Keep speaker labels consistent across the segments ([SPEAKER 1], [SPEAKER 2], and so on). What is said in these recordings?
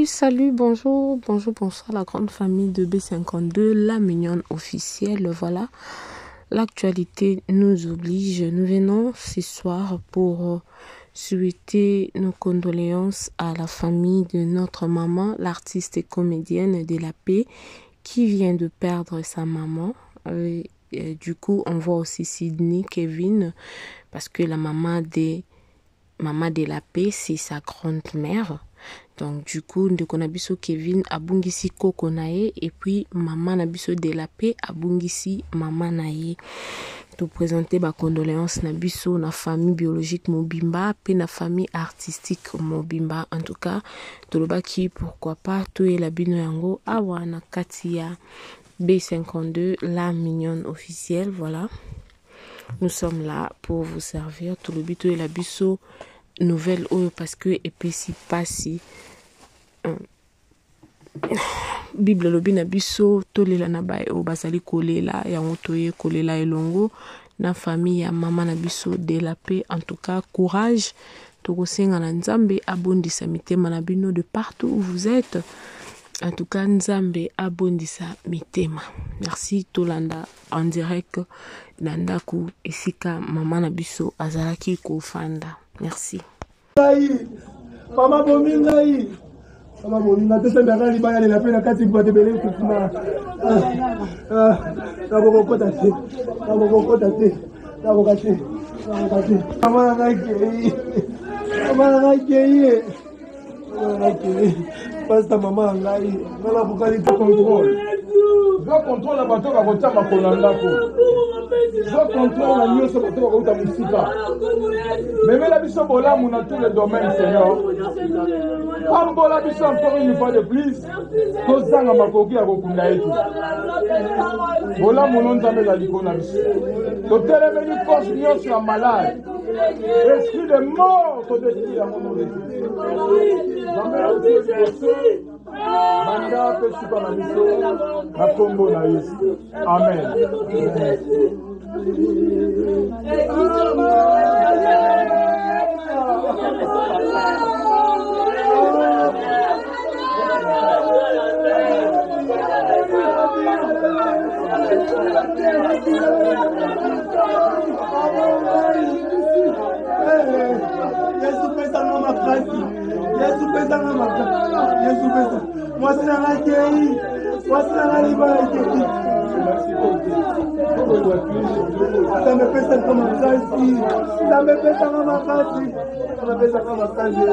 [SPEAKER 1] Salut, salut, bonjour, bonjour, bonsoir la grande famille de B52, la mignonne officielle. Voilà, l'actualité nous oblige. Nous venons ce soir pour souhaiter nos condoléances à la famille de notre maman, l'artiste et comédienne de la paix, qui vient de perdre sa maman. Du coup, on voit aussi Sydney, Kevin, parce que la maman de la paix, c'est sa grande-mère. Donc, du coup, ndeko na biso Kevin abungisi koko na ye, et puis maman na biso de la paix abungisi maman na ye. To présenter ba condoléances na biso na famille biologique Mobimba, pe na famille artistique Mobimba. En tout cas, tolobaki pourquoi pas to la bino yango awa na kati ya B52, la mignonne officielle. Voilà, nous sommes là pour vous servir. Tout le but est la biso nouvelle parce que et puis si passi Bible lobi na biso tolela na ba o basali kolela yango toye kolela elongo na famille ya mama na biso de la paix. En tout cas, courage, tokosenga na Nzambe abondisa mitema na bino de partout où vous êtes. En tout cas, Nzambe abondisa mitema. Merci Tolanda en direct nandaku esika mama na biso azalaki kofanda. Merci.
[SPEAKER 2] Mama bomingai. Mama bominga tesenda kali baya de la pena kati kwa tebele kufuna. Nabo kota te. Nabo kota te. Nabo kate. Nabo kate. Mama ngai. Mama ngai. Mama ngai. Pasta mama ngai. Nala bukali to control. Je contrôle la bateau va retirer ma colanda. Je contrôle la nuit, ce bateau va retirer mon sika. Mais la biso bola dans tous les domaines, Seigneur. Ambola biso encore une fois de plus. Tozanga makoki ya kokunda yetu. Bola mono nzambe la likona biso. Totelemeli force nyonso ya malade. Esprit de mort, to détruire à mon nom de Jésus. Manda pe suka na biso na kombo na Yesu. Amen. Yesu pesa mama kazi. Yesu pesa mama kazi. Yesu pesa. Moi c'est la guéri. Moi c'est la liberté. Ça me pesa kama kazi. Ça me pesa kama kazi. Ça me pesa kama kazi.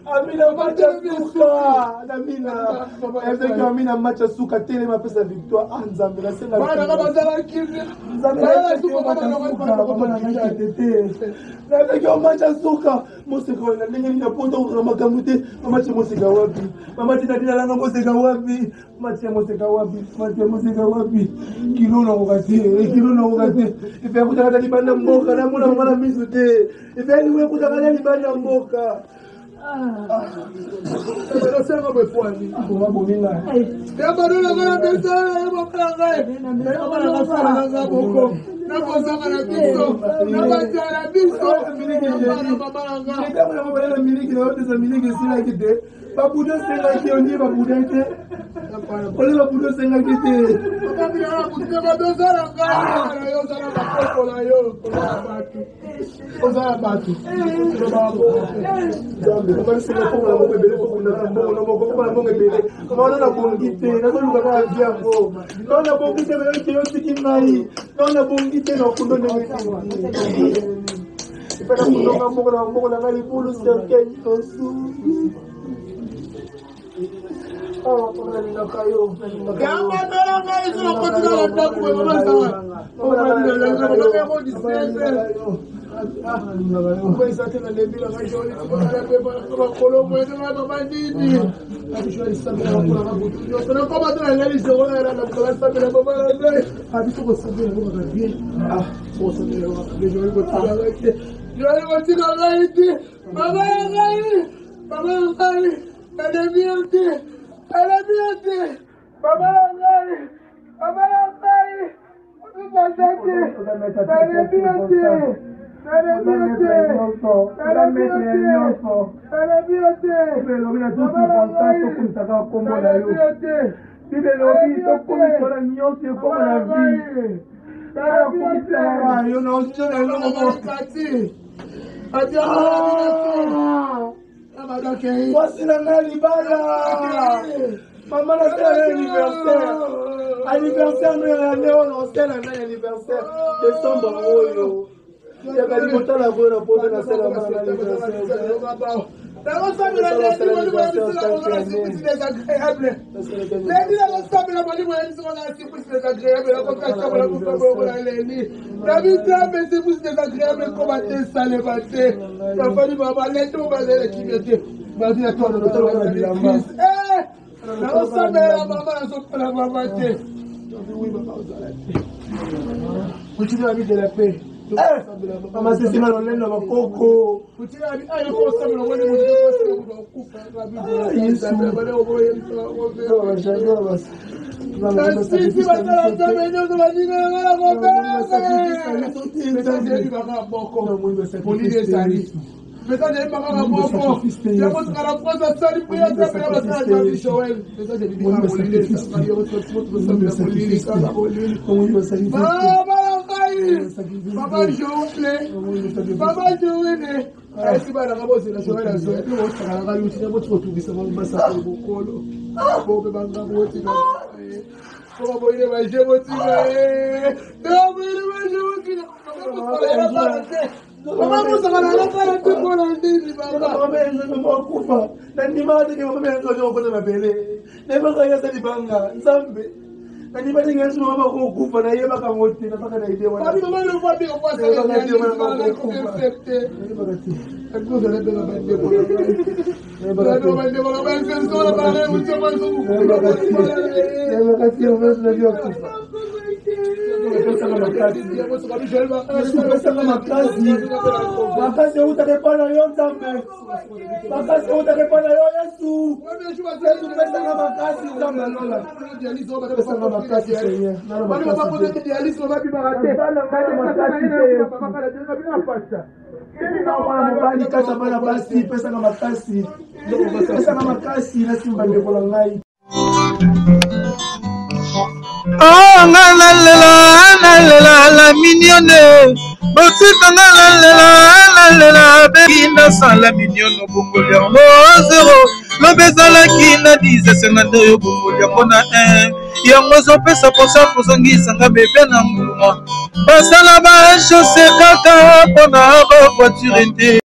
[SPEAKER 2] Amina macha suka, Amina macha suka tele ma pesa victoire Nzambe la senga. Bana kama zala kimya. Nzambe suka kama na tete. Na peka macha suka, musiko na ndenge nina poto kwa makamute, macha musika wapi? Mama tina dina langa musika wapi? Macha musika wapi? Macha musika wapi? Kilo na ukati. Ife kutaka libanda mboka na mwana mwana mizute. Ife ni wewe kutaka libanda mboka. Babouda sengaki on dit Babouda te. Ole Babouda sengaki te. Maman a fait un anniversaire. Anniversaire, nous on fait un anniversaire. Décembre, oh. Il y a pas de temps la bonne pour la maman, c'est mal, on est dans le coco. Papa Joël, si pas la rabosse la Joël la Joël, on sera la route de votre retour, ça va passer au colo. Pour que banga vote. Pour boire les manger vote. Non, mais les manger vote. Maman, vous savez la parole de pour la dire, maman, je ne m'en coupe pas. L'animal que vous m'avez entendu au ma belle. Ne me regardez pas les banga, Zambe. L'animal que vous m'avez coupe pas, n'ayez pas qu'à monter, n'a pas qu'à aider. Maman, le voit bien, on passe à la vie, on va la confecter. Vous allez bien la bande pour la
[SPEAKER 3] Oh, la mignonne, Bekina sans la mignonne au Bongolia, zéro, le bezala qui n'a dit, c'est un ado au Bongolia, on a un, et on va pesa pour ça pour son guise, un bébé en mouvement. Passe à la bas, chaussée caca, on a voiture.